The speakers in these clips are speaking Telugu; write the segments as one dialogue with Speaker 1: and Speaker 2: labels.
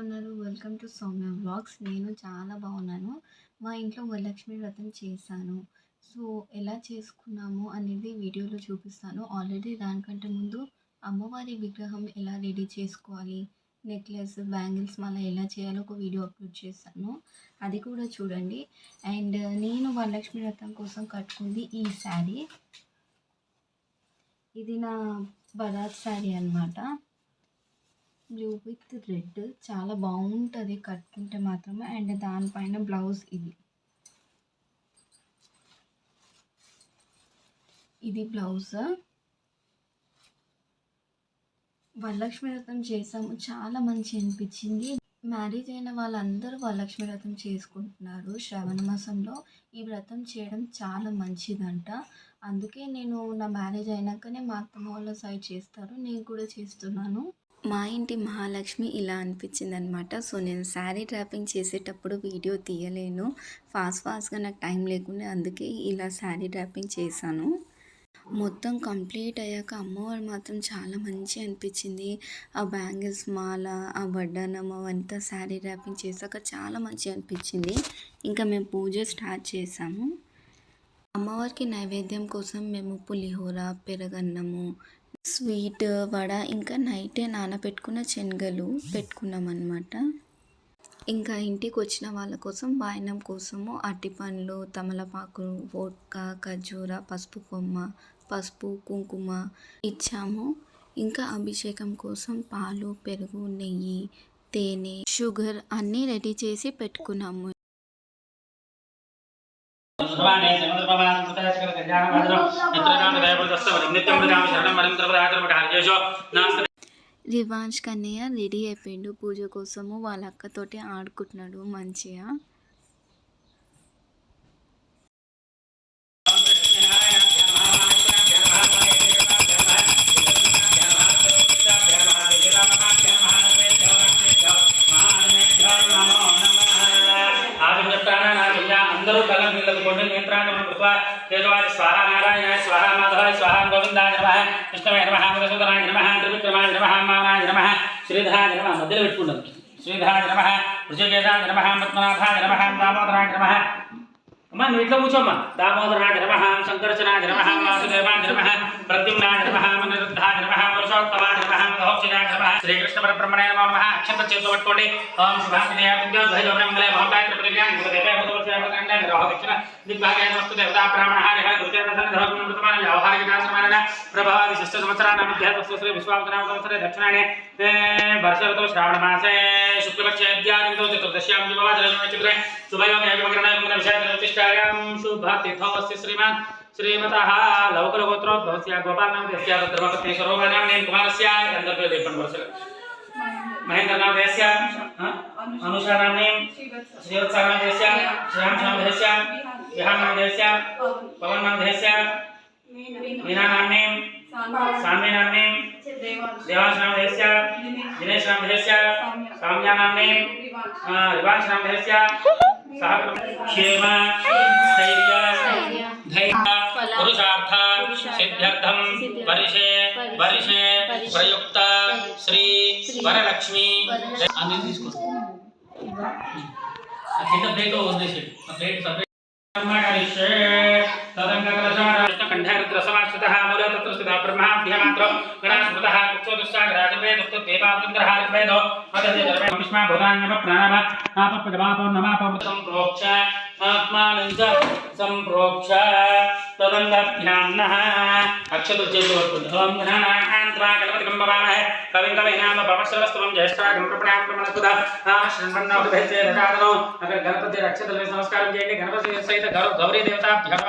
Speaker 1: ఉన్నారు? Welcome to Soumya vlogs. నేను చాలా బాగున్నాను. మా ఇంట్లో వరలక్ష్మి వ్రతం చేశాను. సో, ఎలా చేసుకున్నాము అనేది వీడియోలో చూపిస్తాను. ఆల్రెడీ దానికంటే ముందు అమ్మవారి విగ్రహం ఎలా రెడీ చేసుకోవాలి, నెక్లెస్, బ్యాంగిల్స్ మాల ఎలా చేయాలో ఒక వీడియో అప్లోడ్ చేశాను. అది కూడా చూడండి. అండ్ నేను వరలక్ష్మి వ్రతం కోసం కట్టుకుంది ఈ శారీ. ఇది నా బరాత్ శారీ అనమాట. బ్లూ విత్ రెడ్ చాలా బాగుంటుంది కట్టుకుంటే మాత్రమే. అండ్ దానిపైన బ్లౌజ్ ఇది బ్లౌజ్. వరలక్ష్మి వ్రతం చేసాము, చాలా మంచి అనిపించింది. మ్యారేజ్ అయిన వాళ్ళందరూ వరలక్ష్మి వ్రతం చేసుకుంటున్నారు. శ్రావణ మాసంలో ఈ వ్రతం చేయడం చాలా మంచిదంట. అందుకే నేను నా మ్యారేజ్ అయినాకనే మా అత్తమ్మ వాళ్ళ సైడ్ చేస్తారు, నేను కూడా చేస్తున్నాను. మా ఇంటి మహాలక్ష్మి ఇలా అనిపించింది అనమాట. సో నేను శారీ డ్రాపింగ్ చేసేటప్పుడు వీడియో తీయలేను, ఫాస్ట్గా నాకు టైం లేకుండా, అందుకే ఇలా శారీ డ్రాపింగ్ చేశాను. మొత్తం కంప్లీట్ అయ్యాక అమ్మవారు మాత్రం చాలా మంచి అనిపించింది. ఆ బ్యాంగిల్స్ మాల, ఆ వడ్డానం అవంతా శారీ ర్యాపింగ్ చేశాక చాలా మంచి అనిపించింది. ఇంకా మేము పూజ స్టార్ట్ చేసాము. అమ్మవారికి నైవేద్యం కోసం మేము పులిహోర, పెరగన్నము, స్వీట్, వడ, ఇంకా నైటే నానబెట్టుకున్న శనగలు పెట్టుకున్నాం అన్నమాట. ఇంకా ఇంటికి వచ్చిన వాళ్ళ కోసం వాయనం కోసము అరటిపండ్లు, తమలపాకు, వోడ్కా, ఖర్జూర, పసుపు కొమ్మ, పసుపు, కుంకుమ ఇచ్చాము. ఇంకా అభిషేకం కోసం పాలు, పెరుగు, నెయ్యి, తేనె, షుగర్ అన్నీ రెడీ చేసి పెట్టుకున్నాము. రివాంష్ కన్నయ్య రెడీ అయిపోయిండు పూజ కోసము. వాళ్ళ అక్కతోటి ఆడుకుంటున్నాడు మంచిగా.
Speaker 2: అందరూ కళ్ళ నిలబడుకోండి. నేత్రాంగం కృప కేశవాయ స్వాహ, నారాయణాయ స్వాహ, మాధవాయ స్వాహ, గోవిందాయ నమః, విష్ణువే నమః, మధుసూదనాయ నమః, త్రివిక్రమాయ నమః, మానాయ నమః, శ్రీధరాయ నమః. మధ్యలో పెట్టుకుంటాం. శ్రీధరాయ నమః, ఋషికేశాయ నమః, పద్మనాభాయ నమః, దామోదరాయ నమః. అమ్మా నువ్వు ఇట్లా కూర్చోమ్మా. దామోదరాయ నమః, శంకరచనాయ నమః, వాసుదేవాయ నమః, ప్రద్యుమ్నాయ నమః, మనిరుద్ధాయ నమః, పురుషోత్తమాయ నమః, మధోక్షజాయ నమః, శ్రీకృష్ణ పరబ్రహ్మణే నమో నమః. అక్షంత చేతిలో పట్టుకోండి. ఓం శుభాంతిదేయ విద్యోద్భయోమంగళే మహోపాయ త్రిపురజ్ఞాన గురుదేవే భూతవర్షావతాండే నిరోహదక్షిణ దిగ్భాగే నమస్తే దేవతా బ్రాహ్మణాయ హరి గురుదేవతన ధర్మృతమాన వ్యవహారిక శాస్త్రమాన ప్రభావి శిష్ట సంవత్సరాన మధ్యస్థ శ్రీ విశ్వావతనామ సంవత్సరే దక్షిణాయనే వర్ష ఋతౌ శ్రావణ మాసే శుక్లపక్షే అద్యాదితో చతుర్దశ్యాం శుభవాసరే నక్షత్రే శుభయోగే విగ్రహణాయ విషయ జ్యోతిష్టాయాం శుభతిథౌ అస్య శ్రీమాన్ श्रीमतः लौकलगोत्रोद्भवस्य गोपालनामदेस्य धर्मपत्नीस्वरूपाणां कुमारस्य गन्धर्वदेवं वर्ष महेन्द्रनामदेस्य अनुषानाम्नीं श्रीवत्सानामदेस्य श्यामनामदेस्य विहारनामदेस्य पवननामदेस्य मीनानाम्नीं साम्यनाम्नीं देवांशनामदेस्य दिनेशनामदेस्य साम्यानाम्नीं रिवांशनामदेस्य सह क्षेम स्थैर्य पुरुषार्थ सिद्ध्यर्थम वर्षे वर्षे प्रयुक्त श्री वरलक्ष्मी अंदर తీసుకో కింద ప్లేట్ వదిలేసి ప్లేట్ సపరేట్ కర్మకరిష్యే తదంగకలశార కంఠరుద్రసమాశ్రితః మూల తత్ర స్థితః బ్రహ్మాభ్యమాత్ర గణాస్మృతః కుక్షోదుశ్చాగ్రాజవే దుఃఖద్వేపావృంద్రహారవేదో మదదే ధర్మే విష్మా భూతాన్యమ ప్రాణవ ఆపపజవాపో నమాపమృతం ప్రోక్ష ఆత్మానంచ సంప్రోక్ష తదంగభ్యాన్నః అక్షతు చేతువర్తుంది. ఓం గణానాన్త్వా గణపతిం భవామహే కవిం కవీనామ భవశ్రవస్తవం జ్యేష్ఠాగం ప్రపణాం ప్రమణస్పద శృణ్వన్నో విభేతే దదాదనో. అక్కడ గణపతి అక్షతలు నమస్కారం చేయండి. గణపతి సహిత గౌరీ దేవతాభ్యః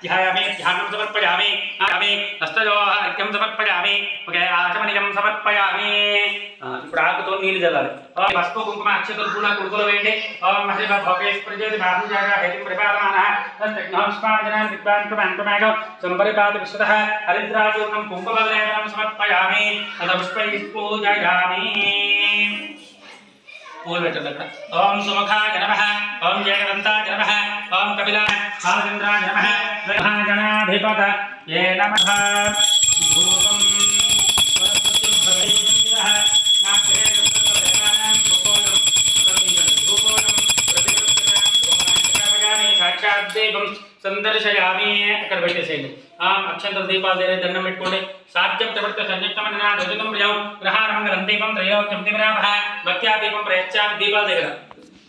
Speaker 2: ధ్యాయామి, ధ్యానం సమర్పయామి, ఆమి హస్తయోః అర్ఘ్యం సమర్పయామి, ఓకే ఆచమనీయం సమర్పయామి. ఇప్పుడు ఆకుతో నీళ్లు చల్లాలి. పసుపు కుంకుమ అక్షతలు పూల కుడుకులు వేయండి. ఓం మహిళ భోగేశ్ ప్రజేతి బాహుజాగా హేతుం ప్రపాదమానః తస్మాజ్ఞాన విద్వాన్ ప్రమాణకమేగం సంపరిపాత విశ్వతః హరిద్రాచూర్ణం కుంకుమలేపనం సమర్పయామి. తద పుష్పైః పూజయామి. పూలు పెట్టండి అక్కడ. ఓం సుముఖాయ నమః, ఓం జయగదంతాయ నమః, ఓం కపిలాయ బాలచంద్రాయ నమః, మహాగణాధిపతయే నమః. ధూపం స్వస్తిర్భవేత్తిరః నాగ్రే కృష్ణదేవానాం ధూపోయం సందర్శయామి అక్కడ పెట్టేసేయండి. అక్షంతల దీపాలు దగ్గర దండం పెట్టుకోండి. సాధ్యం ప్రవృత్త సంయుక్తమైన ధ్వజం ప్రియం గ్రహారమంగళం దీపం త్రయోక్యం దివరామః భక్త్యా దీపం ప్రయచ్చామి. దీపాల దగ్గర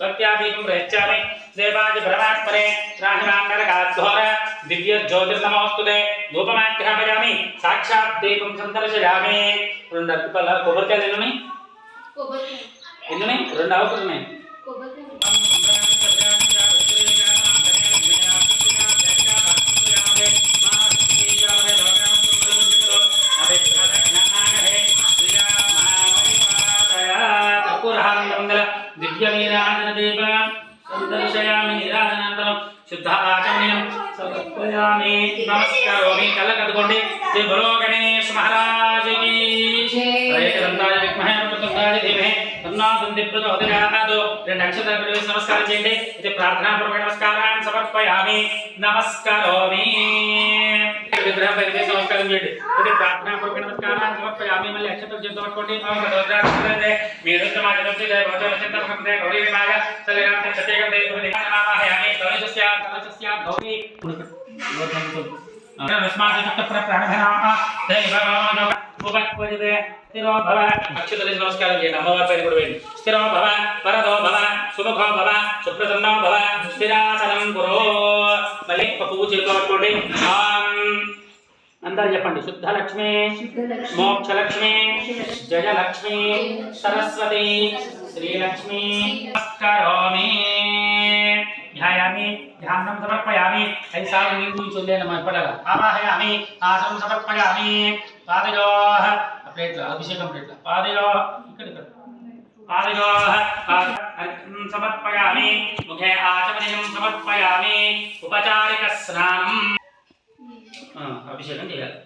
Speaker 2: భక్త్యా దీపం ప్రయచ్చామి. దేవాది పరమాత్మనే రాహిమాంగరకాద్ఘోర దివ్య జ్యోతిర్నమోస్తుతే ధూపమాగ్రహపయామి. సాక్షాత్ దీపం సందర్శయామి. 2 అరటిపళ్ళ కొబ్బరికాయలు ఎన్నున్నాయి? ఎన్నున్నాయి? 2 ఆకులు ఉన్నాయి. సందర్శయామి. నిరాజనానంతరం శుద్ధ ఆచమనీయం సమర్పయామి. నమస్కారోమి. కళ్ళ కట్టుకోండి. జై బలో గణేష్ మహారాజ్ కి జై. ఏకదంతాయ విద్మహే వక్రతుండాయ ధీమహి తన్నో దంతి ప్రచోదయాత్. 2 అక్షరాలు వేసి నమస్కారం చేయండి. ఇది ప్రార్థనాపూర్వక నమస్కారాన్ని సమర్పయామి. నమస్కారోమి. విగ్రహం పైన వేసి నమస్కారం చేయండి. ఇది ప్రార్థనాపూర్వక నమస్కారాన్ని సమర్పయామి. మళ్ళీ అక్షరాలు చేతులు పట్టుకోండి. మీరు గౌరీ విభాగ సలిరాంత సత్యగంధే నమామహయామి. కలశస్య కలశస్య గౌరీ రస్మాత చక్ర ప్రాణభనామ దైవమాన ఉపపజతే స్థిరో భవ. అక్షతలేసి నమస్కారం చేయండి. అమ్మవారి పైన కూడా వేయండి. స్థిరో భవ వరదో భవ సుముఖో భవ సుప్రసన్నో భవ స్థిరాసనం కురో. మళ్ళీ ఒక పువ్వు చేతిలో పట్టుకోండి. అందరూ చెప్పండి. శుద్ధలక్ష్మి మోక్షలక్ష్మి జయలక్ష్మి సరస్వతి శ్రీలక్ష్మి నమస్కారోమి. ధ్యాయామి. ధ్యానం సమర్పయామి. 5 సార్లు నీరు కూర్చోండి. పడగా ఆవాహయామి. ఆసనం సమర్పయామి. పాదయో ప్లేట్ల అభిషేకం ప్లేట్ల పాదయో ఇక్కడ పాదయో సమర్పయామి. ముఖే ఆచమనీయం సమర్పయామి. ఉపచారిక స్నానం అభిషేకం చేయాలి.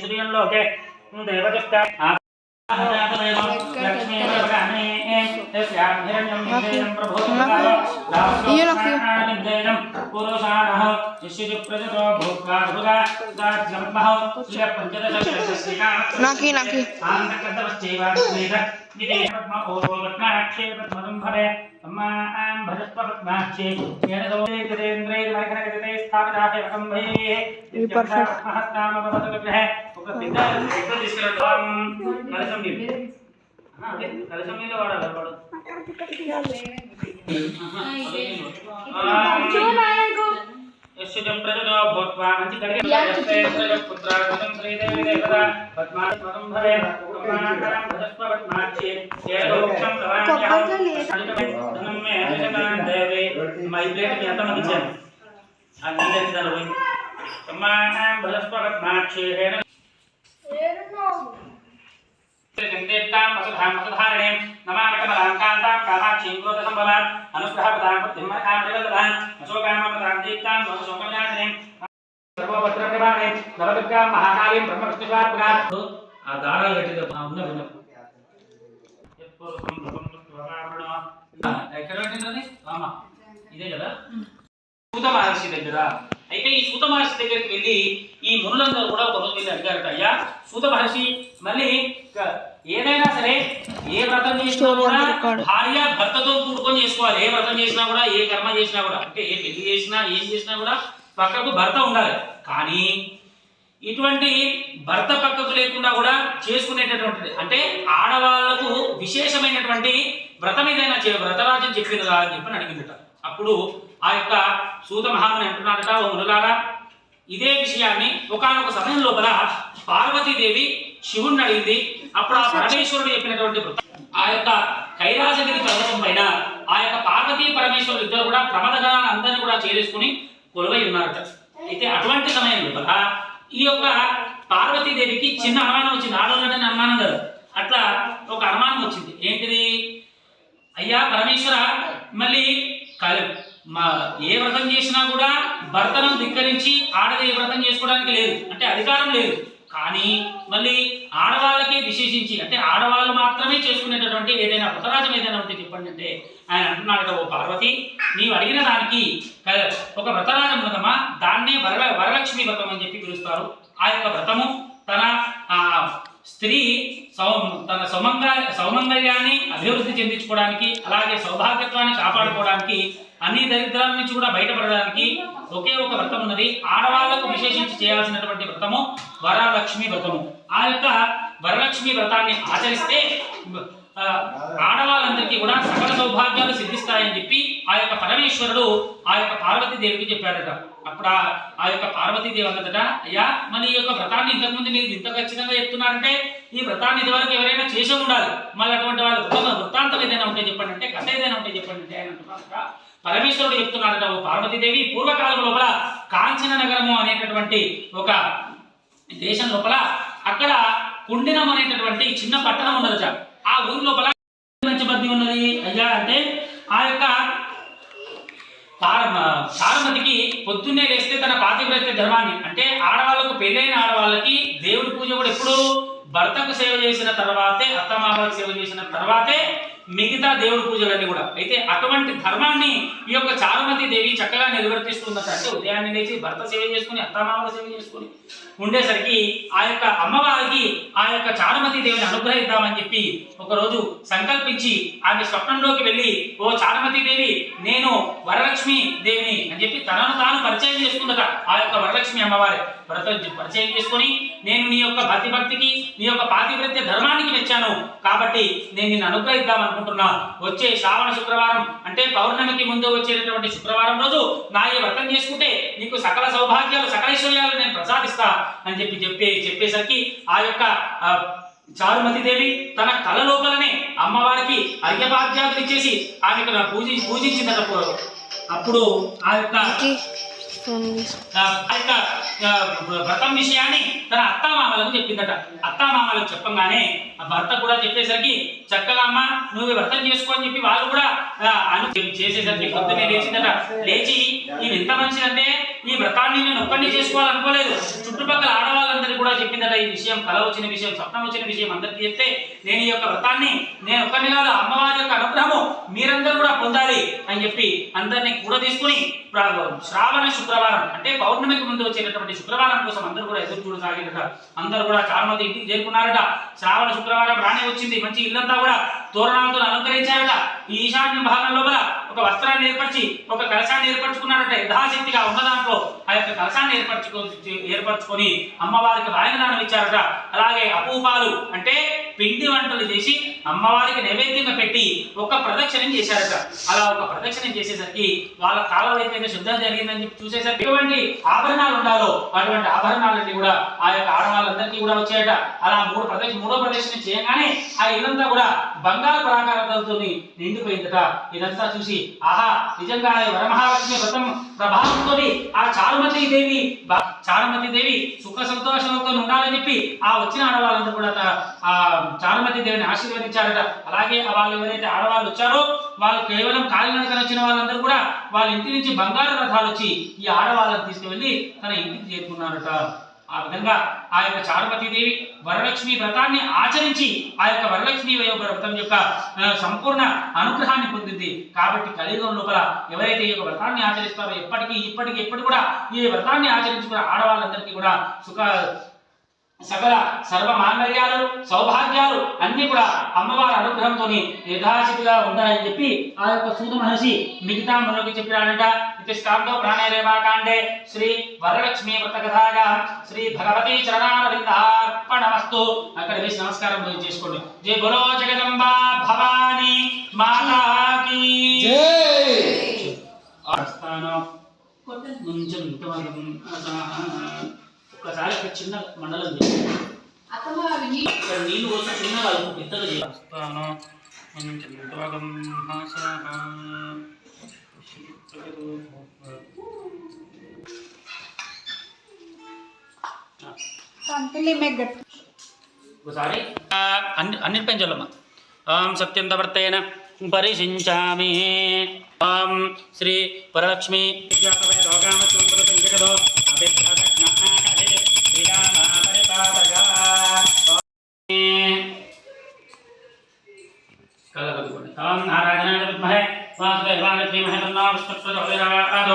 Speaker 2: శ్రీయంలోకే దేవదృష్ట ఆ దారాలు కట్టిన ఎక్కడ పెట్టింది? ఇదే కదా సూత మహర్షి దగ్గర. అయితే ఈ సూత మహర్షి దగ్గరికి వెళ్ళి ఈ మునులందరూ కూడా ఒక రోజు వెళ్ళి అడిగారట, అయ్యా సూత మహర్షి మళ్ళీ ఏదైనా సరే ఏ వ్రతం చేసినా కూడా భార్య భర్తతో కూడుకొని చేసుకోవాలి. ఏ వ్రతం చేసినా కూడా ఏ కర్మ చేసినా కూడా అంటే ఏ పెళ్లి చేసినా ఏం చేసినా కూడా పక్కకు భర్త ఉండాలి. కానీ ఇటువంటి భర్త పక్కకు లేకుండా కూడా చేసుకునేటటువంటిది అంటే ఆడవాళ్లకు విశేషమైనటువంటి వ్రతం ఏదైనా వ్రతరాజం చెప్పిందిరా అని చెప్పి అడిగిందట. అప్పుడు ఆ యొక్క సూత మహాముని అంటున్నాడట, ఓ మునులారా ఇదే విషయాన్ని ఒకానొక సమయం లోపల పార్వతీదేవి శివుణ్ణి అడిగింది. అప్పుడు ఆ పరమేశ్వరుడు చెప్పినటువంటి వృత్తం ఆ యొక్క కైలాసగిరి పర్వతం పైన ఆ యొక్క పార్వతీ పరమేశ్వరుడు ఇద్దరు కూడా ప్రమదగణాన్ని అందరినీ కూడా చేరేసుకుని కొలువై ఉన్నారట. అయితే అటువంటి సమయం లోపల ఈ యొక్క పార్వతీదేవికి చిన్న అనుమానం వచ్చింది. ఆడవాళ్ళంటే అనుమానం కదా, అట్లా ఒక అనుమానం వచ్చింది. ఏంటిది? అయ్యా పరమేశ్వర, మళ్ళీ ఏ వ్రతం చేసినా కూడా భర్తను ధిక్కరించి ఆడది ఏ వ్రతం చేసుకోవడానికి లేదు, అంటే అధికారం లేదు. కానీ మళ్ళీ ఆడవాళ్ళకే విశేషించి, అంటే ఆడవాళ్ళు మాత్రమే చేసుకునేటటువంటి ఏదైనా వ్రతరాజం ఏదైనా ఉంటే చెప్పండి అంటే ఆయన అంటున్నాడట, ఓ పార్వతి, నీవు అడిగిన దానికి ఒక వ్రతరాజం ఉన్నదమ్మా, దాన్నే వరలక్ష్మి వ్రతం అని చెప్పి పిలుస్తారు. ఆ యొక్క వ్రతము తన స్త్రీ తన సౌమంగళ్యాన్ని అభివృద్ధి చెందించుకోవడానికి, అలాగే సౌభాగ్యత్వాన్ని కాపాడుకోవడానికి, అన్ని దరిద్రాల నుంచి కూడా బయటపడడానికి ఒకే ఒక వ్రతం ఉన్నది. ఆడవాళ్లకు విశేషించి చేయాల్సినటువంటి వ్రతము వరలక్ష్మి వ్రతము. ఆ యొక్క వరలక్ష్మి వ్రతాన్ని ఆచరిస్తే ఆడవాళ్ళందరికీ కూడా సకల సౌభాగ్యాలు సిద్ధిస్తాయని చెప్పి ఆ యొక్క పరమేశ్వరుడు ఆ యొక్క పార్వతీదేవికి చెప్పాడట. అప్పుడు ఆ యొక్క పార్వతీదేవి అన్నదట, అయ్యా మరి ఈ యొక్క వ్రతాన్ని ఇంతకుముందు మీరు ఇంత ఖచ్చితంగా చెప్తున్నారంటే ఈ వ్రతాన్ని ఇదివరకు ఎవరైనా చేసే ఉండాలి. మళ్ళీ అటువంటి వాళ్ళు వృత్తాంతం ఏదైనా ఉంటే చెప్పండి అంటే, కథ ఏదైనా ఉంటే చెప్పండి అంటే ఆయన అంటున్నారట, పరమేశ్వరుడు చెప్తున్నాడట, ఓ పార్వతీదేవి, పూర్వకాలం లోపల కాంచన నగరము అనేటటువంటి ఒక దేశం లోపల అక్కడ కుండినం అనేటటువంటి చిన్న పట్టణం ఉన్నదట. ఆ ఊరి లోపల పంచబద్ధి ఉన్నది అయ్యా అంటే, ఆ యొక్క పార్వతికి పొద్దున్నే లేస్తే తన పాతివ్రత్య ధర్మాన్ని, అంటే ఆడవాళ్ళకు పెళ్ళైన ఆడవాళ్ళకి దేవుడి పూజ కూడా ఎప్పుడు భర్తకు సేవ చేసిన తర్వాతే, అత్తమామలకు సేవ చేసిన తర్వాతే మిగతా దేవుడి పూజలన్నీ కూడా. అయితే అటువంటి ధర్మాన్ని ఈ యొక్క చారుమతి దేవి చక్కగా నిర్వర్తిస్తుందట. అంటే ఉదయాన్నే లేచి భర్త సేవ చేసుకుని, అత్తమామల సేవ చేసుకుని ఉండేసరికి ఆ యొక్క అమ్మవారికి ఆ యొక్క చారుమతి దేవిని అనుగ్రహిద్దామని చెప్పి ఒకరోజు సంకల్పించి ఆమె స్వప్నంలోకి వెళ్ళి, ఓ చారుమతి దేవి, నేను వరలక్ష్మి దేవిని అని చెప్పి తనను తాను పరిచయం చేసుకుందట. ఆ యొక్క వరలక్ష్మి అమ్మవారి పరిచయం చేసుకొని, నేను నీ యొక్క భక్తికి నీ యొక్క పాతివ్రత్య ధర్మానికి మెచ్చాను కాబట్టి నేను నిన్ను అనుగ్రహిద్దాం అనుకుంటున్నా. వచ్చే శ్రావణ శుక్రవారం అంటే పౌర్ణమికి ముందు వచ్చేటటువంటి శుక్రవారం రోజు నా ఈ వ్రతం చేసుకుంటే నీకు సకల సౌభాగ్యాలు సకలైశ్వర్యాలు నేను ప్రసాదిస్తా అని చెప్పేసరికి ఆ యొక్క చారుమతి దేవి తన కళ లోపలనే అమ్మవారికి అర్ఘ్యపాద్యాదులు ఇచ్చేసి ఆమెకు పూజించిందట. అప్పుడు ఆ యొక్క వ్రతం విషయాన్ని తన అత్తామామలకు చెప్పిందట. అత్తామామలకు చెప్పంగానే ఆ భర్త కూడా చెప్పేసరికి చక్కగా అమ్మ నువ్వు వ్రతం చేసుకో అని చెప్పి వాళ్ళు కూడా చేసేసరికి పొద్దున్నే లేచిందట. లేచి ఇది ఎంత మంచిదంటే ఈ వ్రతాన్ని నేను ఒక్కడిని చేసుకోవాలనుకోలేదు, చుట్టుపక్కల ఆడవాళ్ళందరికీ కూడా చెప్పిందట. ఈ విషయం కల వచ్చిన విషయం, స్వప్నం వచ్చిన విషయం అందరికీ చెప్తే నేను ఈ యొక్క వ్రతాన్ని నేను ఒక్కడిని కాదు, అమ్మవారి యొక్క అనుగ్రహము మీరందరూ కూడా పొందాలి అని చెప్పి అందరినీ కూడా తీసుకుని శ్రావణ శుక్రవారం అంటే పౌర్ణమికి ముందు వచ్చేటటువంటి శుక్రవారం కోసం అందరూ కూడా ఎదురు చూడసాగిరట. అందరూ కూడా చారుమతి ఇంటికి చేరుకున్నారట. శ్రావణ శుక్రవారం రానే వచ్చింది. మంచి ఇల్లంతా కూడా తోరణాలతో అలంకరించారట. ఈ ఈశాన్య భాగం లోపల ఒక వస్త్రాన్ని ఏర్పరిచి ఒక కలశాన్ని ఏర్పరచుకున్నారట. యథాశక్తిగా ఉన్న దాంట్లో ఆ యొక్క కలశాన్ని ఏర్పరచుకొని అమ్మవారికి వాయనదానం ఇచ్చారట. అలాగే అపూపాలు అంటే పిండి వంటలు చేసి అమ్మవారికి నైవేద్యంగా పెట్టి ఒక ప్రదక్షిణం చేశారట. అలా ఒక ప్రదక్షిణం చేసేసరికి వాళ్ళ కాలం అయితే శుద్ధం జరిగిందని చెప్పి చూసేసరికి ఎటువంటి ఆభరణాలు ఉండాలో అటువంటి ఆభరణాలన్నీ కూడా ఆ యొక్క ఆడవాళ్ళందరికీ కూడా వచ్చాయట. అలా మూడో ప్రదక్షిణ చేయగానే ఆ ఇల్లంతా కూడా బంగారు ప్రాకారాలతో నిండిపోయిందట. ఇదంతా చూసి ఆహా, నిజంగా వరమహాలక్ష్మి వ్రతం ప్రభావంతో ఆ చారుమతి దేవి సుఖ సంతోషాలతో ఉండాలని చెప్పి ఆ వచ్చిన ఆడవాళ్ళందరూ కూడా ఆ చారుమతి దేవిని ఆశీర్వదించారట. అలాగే వాళ్ళు ఎవరైతే ఆడవాళ్ళు వచ్చారో వాళ్ళు కేవలం కాలినడకన వచ్చిన వాళ్ళందరూ కూడా వాళ్ళ ఇంటి నుంచి బంగారు రథాలు వచ్చి ఈ ఆడవాళ్ళని తీసుకువెళ్ళి తన ఇంటికి చేరుకున్నారట. ఆ విధంగా ఆ యొక్క చారుమతీదేవి వరలక్ష్మి వ్రతాన్ని ఆచరించి ఆ యొక్క వరలక్ష్మి వ్రతం యొక్క సంపూర్ణ అనుగ్రహాన్ని పొందింది. కాబట్టి కలియుగం లోపల ఎవరైతే ఈ యొక్క వ్రతాన్ని ఆచరిస్తారో ఎప్పటికి కూడా ఈ వ్రతాన్ని ఆచరించుకున్న ఆడవాళ్ళందరికీ కూడా సకల సర్వ మాంగళ్యాలు సౌభాగ్యాలు అన్ని కూడా అమ్మవారి అనుగ్రహంతో యథాశక్తిగా ఉంటాయని చెప్పి ఆ యొక్క సూత మహర్షి మిగతా మనకి చెప్పాడట. ఇది స్కాందో ప్రాణేరేవాకాండే శ్రీ వరలక్ష్మీ వ్రత కథాగా శ్రీ భగవతి చరణారవిందార్పణమస్తు. అక్కడ వేసి నమస్కారం చేసుకోండి. జై బోలో జగదంబా భవానీ మాతాకి కొంచెం ఒకసారి చిన్న మండలం ఇక్కడ నీళ్ళు కోసం చిన్నగా పెద్దగా చేస్తాను. ఒకసారి అన్నిటిపైన చల్లమ్మ. ఓం సత్యం తవర్తేన పరిశించామి. ఓం శ్రీ వరలక్ష్మి కలగదుకోండి. ఓం నారాయణాయ విద్మహే వాసుదేవాయ ధీమహి తన్నో విష్ణుః ప్రచోదయాత్.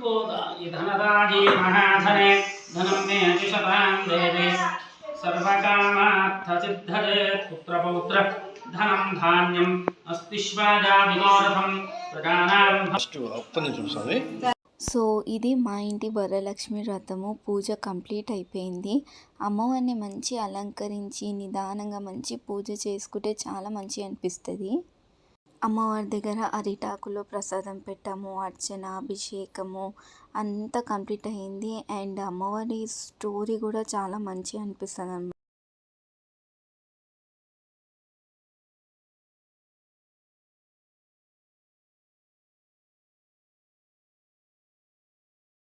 Speaker 2: గోదాయి ధనదాయి మహాధనే ధనం మే అతిశతాం దేవి సర్వకామార్థసిద్ధయే పుత్రపౌత్ర ధనం ధాన్యం అస్తిశ్వాజాదిగోరథం ప్రజానాం.
Speaker 1: సో ఇది మా ఇంటి వరలక్ష్మి వ్రతము పూజ కంప్లీట్ అయిపోయింది. అమ్మవారిని మంచి అలంకరించి నిదానంగా మంచి పూజ చేసుకుంటే చాలా మంచి అనిపిస్తుంది. అమ్మవారి దగ్గర అరిటాకులో ప్రసాదం పెట్టాము, అర్చన, అభిషేకము అంతా కంప్లీట్ అయింది. అండ్ అమ్మవారి స్టోరీ కూడా చాలా మంచి అనిపిస్తుంది అన్నమాట.